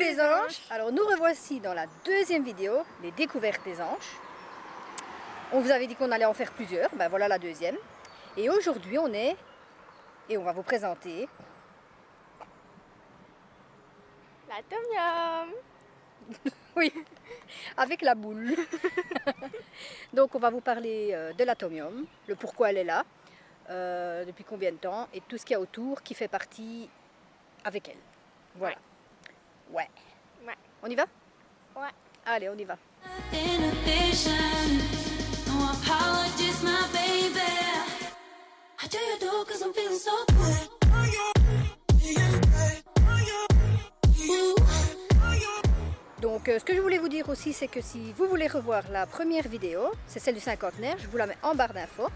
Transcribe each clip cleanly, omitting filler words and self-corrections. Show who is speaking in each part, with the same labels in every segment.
Speaker 1: les anges. Alors nous revoici dans la deuxième vidéo, les découvertes des anges. On vous avait dit qu'on allait en faire plusieurs, ben voilà la deuxième. Et aujourd'hui on est, et on va vous présenter...
Speaker 2: L'atomium.
Speaker 1: Oui, avec la boule. Donc on va vous parler de l'atomium, le pourquoi elle est là, depuis combien de temps, et tout ce qu'il y a autour qui fait partie avec elle. Voilà. Ouais.
Speaker 2: Ouais.
Speaker 1: On y va?
Speaker 2: Ouais.
Speaker 1: Allez, on y va. Donc ce que je voulais vous dire aussi, c'est que si vous voulez revoir la première vidéo, c'est celle du cinquantenaire, je vous la mets en barre d'infos.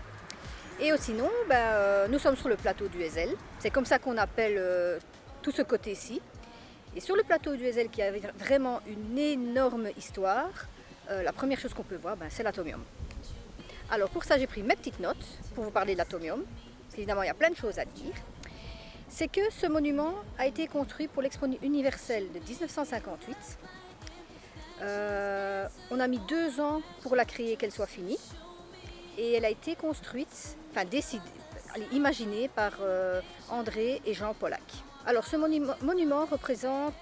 Speaker 1: Et sinon, nous sommes sur le plateau du Hezel. C'est comme ça qu'on appelle tout ce côté-ci. Et sur le plateau du Hezel, qui a vraiment une énorme histoire, la première chose qu'on peut voir, c'est l'atomium. Alors pour ça, j'ai pris mes petites notes pour vous parler de l'atomium. Parce qu'évidemment, il y a plein de choses à dire. C'est que ce monument a été construit pour l'Expo universelle de 1958. On a mis 2 ans pour la créer, qu'elle soit finie. Et elle a été construite, imaginée par André et Jean Pollack. Alors ce monument représente,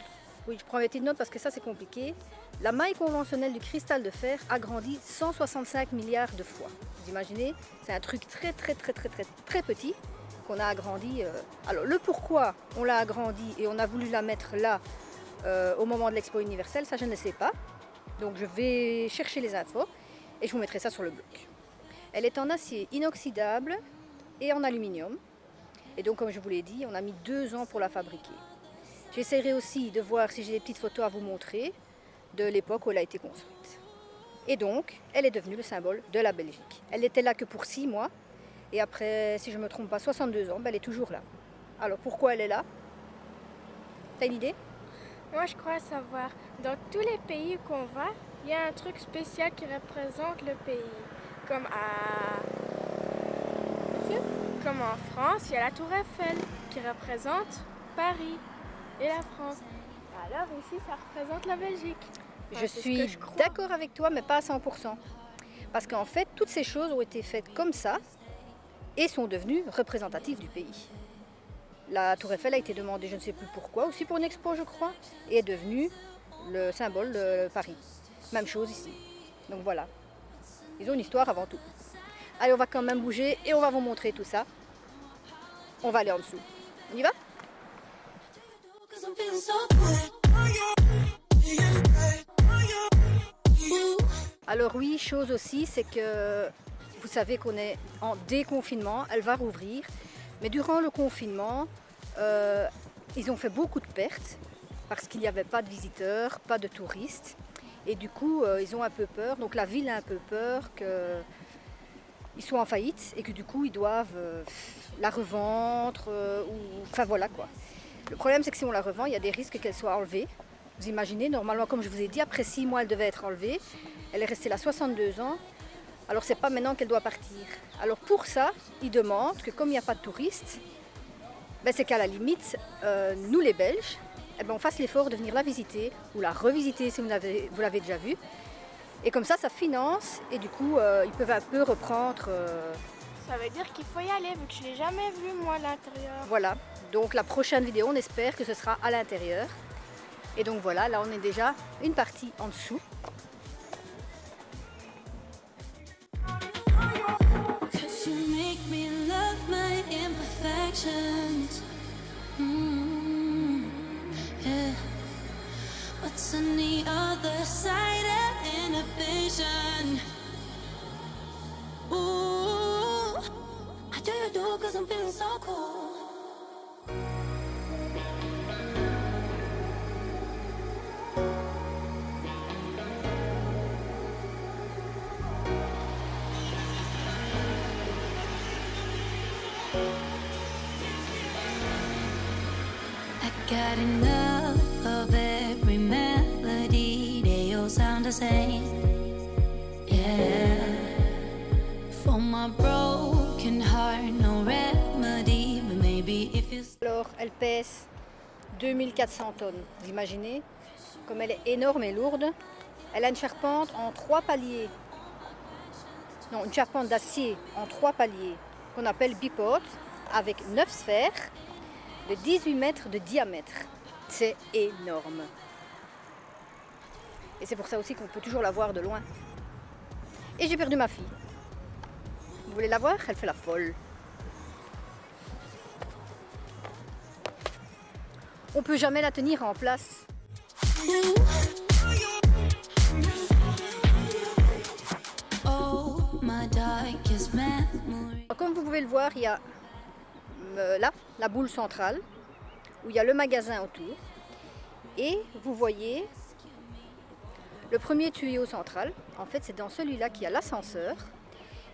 Speaker 1: oui je prends mes petites notes parce que ça c'est compliqué, la maille conventionnelle du cristal de fer a grandi 165 milliards de fois. Vous imaginez, c'est un truc très petit qu'on a agrandi. Alors le pourquoi on l'a agrandi et on a voulu la mettre là au moment de l'Expo universelle, ça je ne sais pas. Donc je vais chercher les infos et je vous mettrai ça sur le blog. Elle est en acier inoxydable et en aluminium. Et donc, comme je vous l'ai dit, on a mis 2 ans pour la fabriquer. J'essaierai aussi de voir si j'ai des petites photos à vous montrer de l'époque où elle a été construite. Et donc, elle est devenue le symbole de la Belgique. Elle n'était là que pour 6 mois. Et après, si je ne me trompe pas, 62 ans, elle est toujours là. Alors, pourquoi elle est là? T'as une idée?
Speaker 2: Moi, je crois savoir. Dans tous les pays qu'on va, il y a un truc spécial qui représente le pays. Comme en France, il y a la Tour Eiffel qui représente Paris et la France. Alors ici, ça représente la Belgique. Enfin,
Speaker 1: je suis d'accord avec toi, mais pas à 100%. Parce qu'en fait, toutes ces choses ont été faites comme ça et sont devenues représentatives du pays. La Tour Eiffel a été demandée, je ne sais plus pourquoi, aussi pour une expo, je crois, et est devenue le symbole de Paris. Même chose ici. Donc voilà. Ils ont une histoire avant tout. Allez, on va quand même bouger et on va vous montrer tout ça. On va aller en dessous. On y va? Alors oui, chose aussi, c'est que vous savez qu'on est en déconfinement, elle va rouvrir. Mais durant le confinement, ils ont fait beaucoup de pertes parce qu'il n'y avait pas de visiteurs, pas de touristes. Et du coup, ils ont un peu peur. Donc la ville a un peu peur qu'ils soient en faillite et que du coup, ils doivent la revendre. Enfin voilà quoi. Le problème, c'est que si on la revend, il y a des risques qu'elle soit enlevée. Vous imaginez, normalement, comme je vous ai dit, après 6 mois, elle devait être enlevée. Elle est restée là 62 ans. Alors c'est pas maintenant qu'elle doit partir. Alors pour ça, ils demandent que comme il n'y a pas de touristes, c'est qu'à la limite, nous les Belges, on fasse l'effort de venir la visiter ou la revisiter si vous l'avez déjà vue. Et comme ça finance et du coup, ils peuvent un peu reprendre...
Speaker 2: Ça veut dire qu'il faut y aller vu que je ne l'ai jamais vue moi à l'intérieur.
Speaker 1: Voilà, donc la prochaine vidéo, on espère que ce sera à l'intérieur. Et donc voilà, là on est déjà une partie en dessous.
Speaker 3: What's on the other side of inhibition? Ooh, I do you do 'cause I'm feeling so cool. I got enough of every melody, they all sound the same. Yeah. For my broken heart, no remedy, but maybe if it's...
Speaker 1: Alors, elle pèse 2400 tonnes, vous imaginez? comme elle est énorme et lourde, elle a une charpente en 3 paliers. Non, une charpente d'acier en 3 paliers qu'on appelle bipod, avec 9 sphères de 18 mètres de diamètre. C'est énorme. Et c'est pour ça aussi qu'on peut toujours la voir de loin. Et j'ai perdu ma fille. Vous voulez la voir? Elle fait la folle. On peut jamais la tenir en place. Comme vous pouvez le voir, il y a là la boule centrale où il y a le magasin autour. Et vous voyez le premier tuyau central. En fait, c'est dans celui-là qu'il y a l'ascenseur.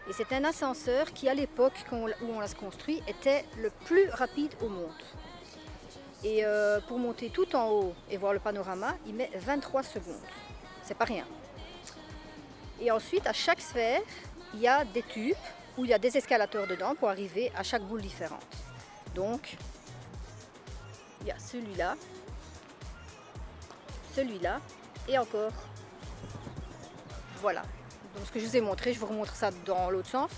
Speaker 1: Et c'est un ascenseur qui, à l'époque où on l'a construit, était le plus rapide au monde. Et pour monter tout en haut et voir le panorama, il met 23 secondes. C'est pas rien. Et ensuite, à chaque sphère, il y a des tubes où il y a des escalators dedans pour arriver à chaque boule différente. Donc, il y a celui-là et encore. Voilà. Donc ce que je vous ai montré, je vous remontre ça dans l'autre sens.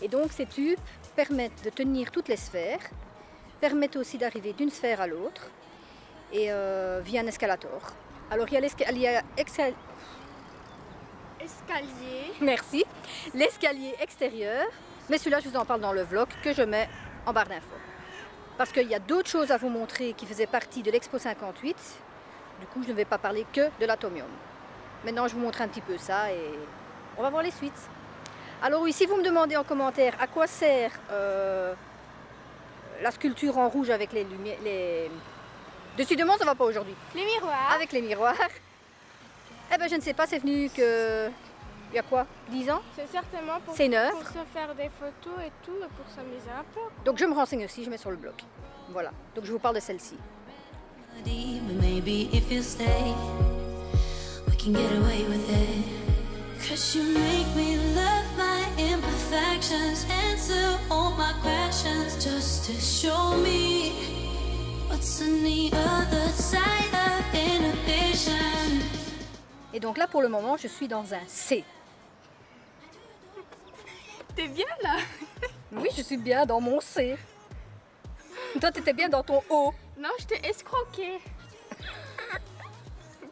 Speaker 1: Et donc ces tubes permettent de tenir toutes les sphères, permettent aussi d'arriver d'une sphère à l'autre et via un escalator. Alors il y a l'escalier. Merci. L'escalier extérieur. Mais celui-là, je vous en parle dans le vlog que je mets en barre d'infos. Parce qu'il y a d'autres choses à vous montrer qui faisaient partie de l'Expo 58. Du coup, je ne vais pas parler que de l'atomium. Maintenant, je vous montre un petit peu ça et on va voir les suites. Alors oui, si vous me demandez en commentaire à quoi sert la sculpture en rouge avec les lumières... Décidément, ça va pas aujourd'hui.
Speaker 2: Les miroirs.
Speaker 1: Avec les miroirs. Eh ben, je ne sais pas, c'est venu que... Il y a quoi? 10 ans?
Speaker 2: C'est certainement pour,
Speaker 1: c'est une œuvre.
Speaker 2: Pour se faire des photos et tout, et pour s'amuser un peu.
Speaker 1: Donc je me renseigne aussi, je mets sur le blog. Voilà, donc je vous parle de celle-ci. Et donc là, pour le moment, je suis dans un C.
Speaker 2: T'es bien là?
Speaker 1: Oui, je suis bien dans mon C. Toi, t'étais bien dans ton O.
Speaker 2: Non, je t'ai escroqué.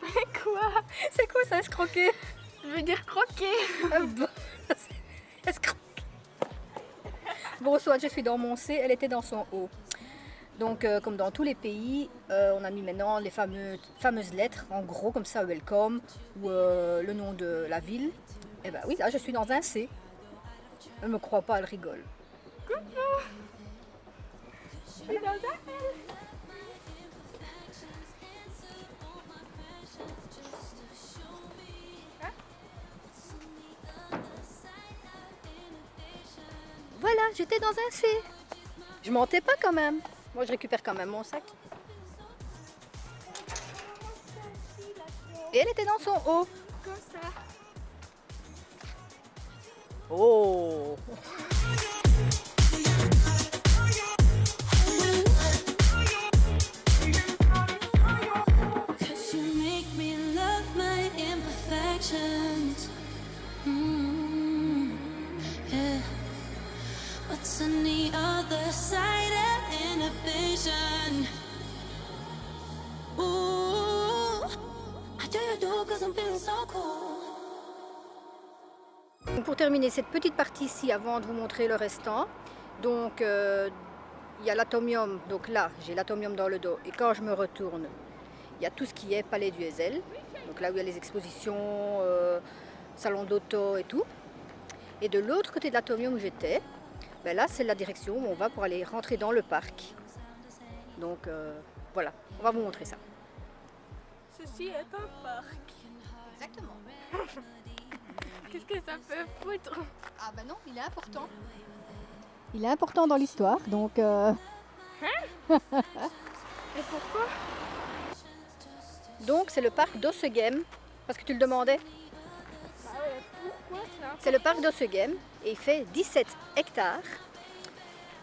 Speaker 2: Mais quoi?
Speaker 1: C'est quoi ça, escroquer?
Speaker 2: Je veux dire croquer.
Speaker 1: Escroquer. Bon, soit je suis dans mon C, elle était dans son O. Donc, comme dans tous les pays, on a mis maintenant les fameuses lettres, en gros, comme ça, welcome, ou le nom de la ville. Et ben oui, là, je suis dans un C. Elle me croit pas, elle rigole.
Speaker 2: Coucou. Je suis dans un L.
Speaker 1: Voilà, j'étais dans un C. Je mentais pas quand même. Moi, je récupère quand même mon sac. Et elle était dans son haut.
Speaker 2: Comme ça.
Speaker 1: Oh! Pour terminer cette petite partie ici, avant de vous montrer le restant, donc il y a l'atomium, donc là j'ai l'atomium dans le dos, et quand je me retourne, il y a tout ce qui est palais du Heysel, donc là où il y a les expositions, salon d'auto et tout. Et de l'autre côté de l'atomium où j'étais, ben là c'est la direction où on va pour aller rentrer dans le parc. Donc voilà, on va vous montrer ça.
Speaker 2: Ceci est un parc.
Speaker 1: Exactement.
Speaker 2: Qu'est-ce que ça peut foutre?
Speaker 1: Ah ben non, il est important. Il est important dans l'histoire, donc...
Speaker 2: Hein? Et pourquoi?
Speaker 1: Donc c'est le parc d'Ossegem, parce que tu le demandais.
Speaker 2: Bah ouais, pourquoi ça?
Speaker 1: C'est le parc d'Ossegem et il fait 17 hectares.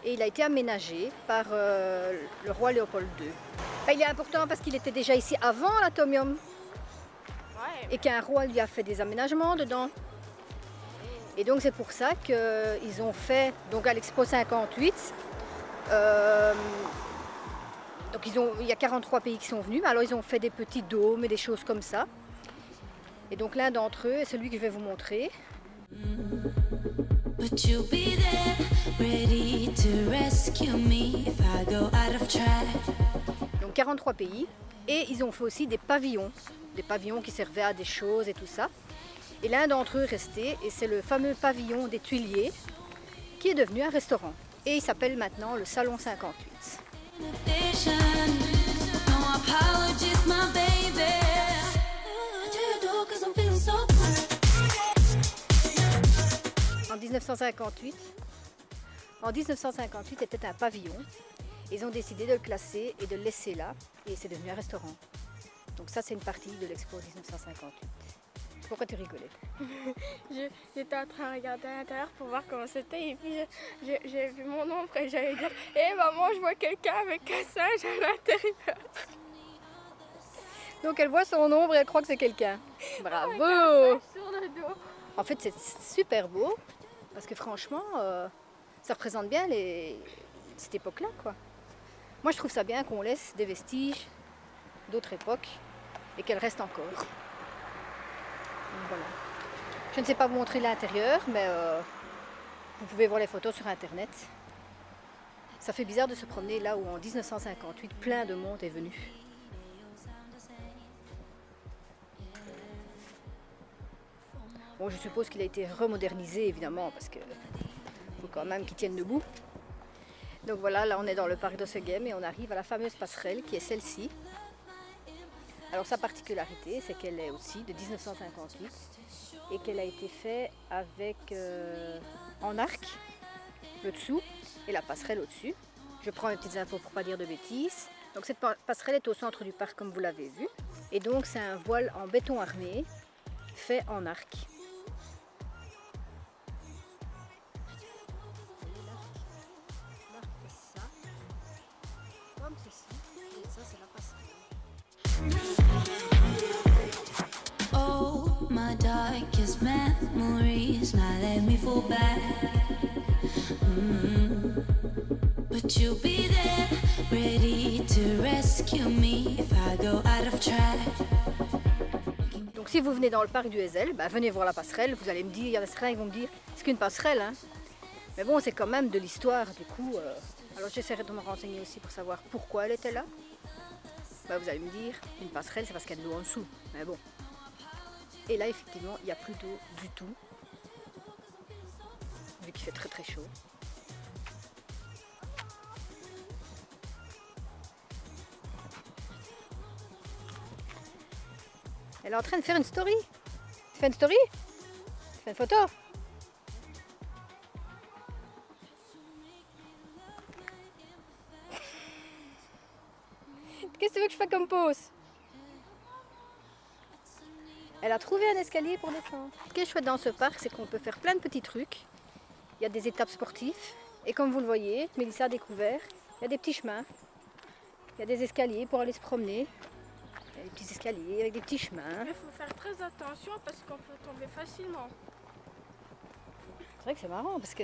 Speaker 1: Et il a été aménagé par le roi Léopold II. Ben, il est important parce qu'il était déjà ici avant l'atomium. et qu'un roi lui a fait des aménagements dedans. Et donc c'est pour ça qu'ils ont fait, donc à l'Expo 58, donc il y a 43 pays qui sont venus, alors ils ont fait des petits dômes et des choses comme ça. Et donc l'un d'entre eux est celui que je vais vous montrer.
Speaker 3: But you'll be there, ready to rescue me if I go out of track.
Speaker 1: Donc 43 pays, et ils ont fait aussi des pavillons qui servaient à des choses et tout ça. Et l'un d'entre eux est resté, et c'est le fameux pavillon des Tuiliers, qui est devenu un restaurant. Et il s'appelle maintenant le Salon 58. En 1958 était un pavillon. Ils ont décidé de le classer et de le laisser là, et c'est devenu un restaurant. Donc ça, c'est une partie de l'Expo 1958. Pourquoi tu rigolais?
Speaker 2: J'étais en train de regarder à l'intérieur pour voir comment c'était, et puis j'ai vu mon ombre et j'allais dire « Hé maman, je vois quelqu'un avec un singe à l'intérieur !»
Speaker 1: Donc elle voit son ombre et elle croit que c'est quelqu'un. Bravo!
Speaker 2: Avec un singe sur le dos.
Speaker 1: En fait, c'est super beau, parce que franchement, ça représente bien cette époque-là, quoi. Moi, je trouve ça bien qu'on laisse des vestiges d'autres époques et qu'elles restent encore. Donc, voilà. Je ne sais pas vous montrer l'intérieur, mais vous pouvez voir les photos sur Internet. Ça fait bizarre de se promener là où en 1958, plein de monde est venu. Bon, je suppose qu'il a été remodernisé, évidemment, parce qu'il faut quand même qu'il tienne debout. Donc voilà, là on est dans le parc d'Ossegem et on arrive à la fameuse passerelle qui est celle-ci. Alors sa particularité, c'est qu'elle est aussi de 1958 et qu'elle a été faite avec en arc, le dessous, et la passerelle au-dessus. Je prends les petites infos pour ne pas dire de bêtises. Donc cette passerelle est au centre du parc comme vous l'avez vu. Et donc c'est un voile en béton armé fait en arc. Comme ceci, et ça c'est la passerelle.
Speaker 3: Oh, my darkest memories, now let me fall back. But you'll be there, ready to rescue me if I go out of track.
Speaker 1: Donc si vous venez dans le parc du Heysel, bah, venez voir la passerelle, vous allez me dire, il y a certains qui vont me dire, c'est qu'une passerelle, hein. Mais bon, c'est quand même de l'histoire, du coup. Alors j'essaierai de me renseigner aussi pour savoir pourquoi elle était là. Bah, vous allez me dire, une passerelle, c'est parce qu'il y a de l'eau en dessous. Mais bon. Et là, effectivement, il n'y a plus d'eau du tout. Vu qu'il fait très très chaud. Elle est en train de faire une story. Tu fais une story? Tu fais une photo? Qu'est-ce que tu veux que je fasse comme pause? Elle a trouvé un escalier pour descendre. Ce qui est chouette dans ce parc, c'est qu'on peut faire plein de petits trucs. Il y a des étapes sportives. Et comme vous le voyez, Mélissa a découvert, il y a des petits chemins. Il y a des escaliers pour aller se promener. Il y a des petits escaliers avec des petits chemins.
Speaker 2: Mais il faut faire très attention parce qu'on peut tomber facilement.
Speaker 1: C'est vrai que c'est marrant parce que...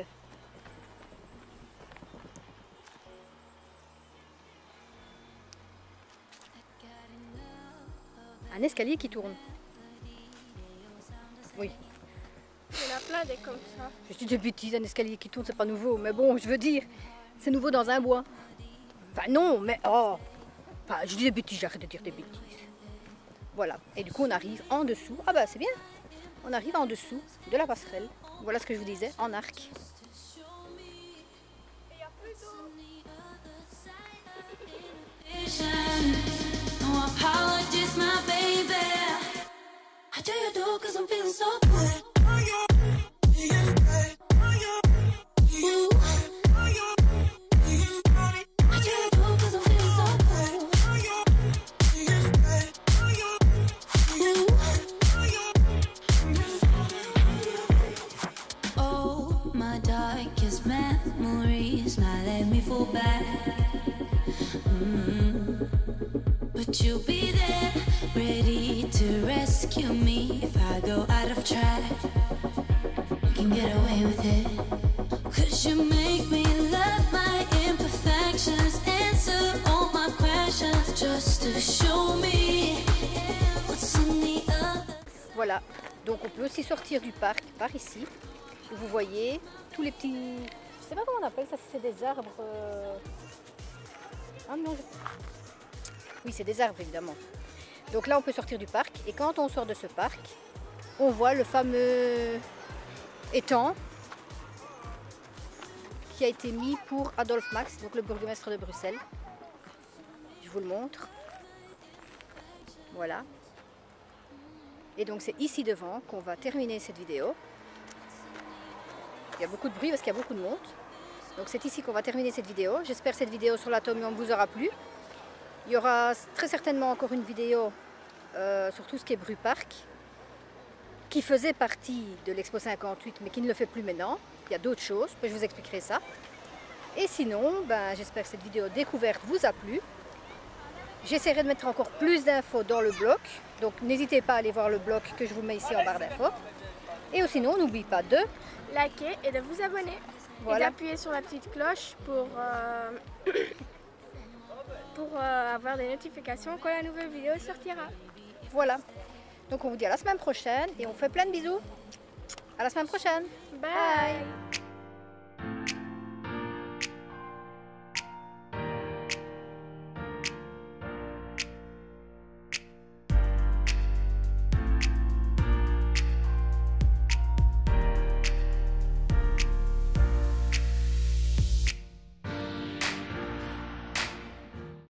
Speaker 1: Un escalier qui tourne. Oui.
Speaker 2: Il y en a plein des comme ça.
Speaker 1: Je dis des bêtises, un escalier qui tourne, c'est pas nouveau. Mais bon, je veux dire, c'est nouveau dans un bois. Enfin non, mais oh. Enfin, je dis des bêtises, j'arrête de dire des bêtises. Voilà. Et du coup, on arrive en dessous. Ah bah c'est bien. On arrive en dessous de la passerelle. Voilà ce que je vous disais, en arc.
Speaker 2: Et il n'y a plus d'eau.
Speaker 3: No apologies, my baby. How do you do? 'Cause I'm feeling so good. Ooh. How do you do? 'Cause I'm feeling so good. Ooh. Oh, my darkest memories, now let me fall back. But you'll be there, ready to rescue. rescue me if I go out of track. You can get away with it. 'Cause you make me love my imperfections, answer all my questions, just to show me what's in the other.
Speaker 1: Voilà, donc on peut aussi sortir du parc par ici, où vous voyez tous les petits... Je sais pas comment on appelle ça, c'est des arbres... Ah non, oui, c'est des arbres évidemment. Donc là on peut sortir du parc, et quand on sort de ce parc, on voit le fameux étang qui a été mis pour Adolf Max, donc le bourgmestre de Bruxelles. Je vous le montre. Voilà. Et donc c'est ici devant qu'on va terminer cette vidéo. Il y a beaucoup de bruit parce qu'il y a beaucoup de monde. Donc c'est ici qu'on va terminer cette vidéo. J'espère que cette vidéo sur l'atomium vous aura plu. Il y aura très certainement encore une vidéo sur tout ce qui est Bru Park, qui faisait partie de l'Expo 58 mais qui ne le fait plus maintenant. Il y a d'autres choses, je vous expliquerai ça. Et sinon, j'espère que cette vidéo découverte vous a plu. J'essaierai de mettre encore plus d'infos dans le blog, donc n'hésitez pas à aller voir le blog que je vous mets ici en barre d'infos. Et sinon, n'oubliez pas de
Speaker 2: liker et de vous abonner.
Speaker 1: Voilà.
Speaker 2: Et d'appuyer sur la petite cloche pour avoir des notifications quand la nouvelle vidéo sortira.
Speaker 1: Voilà. Donc on vous dit à la semaine prochaine et on fait plein de bisous. À la semaine prochaine.
Speaker 2: Bye.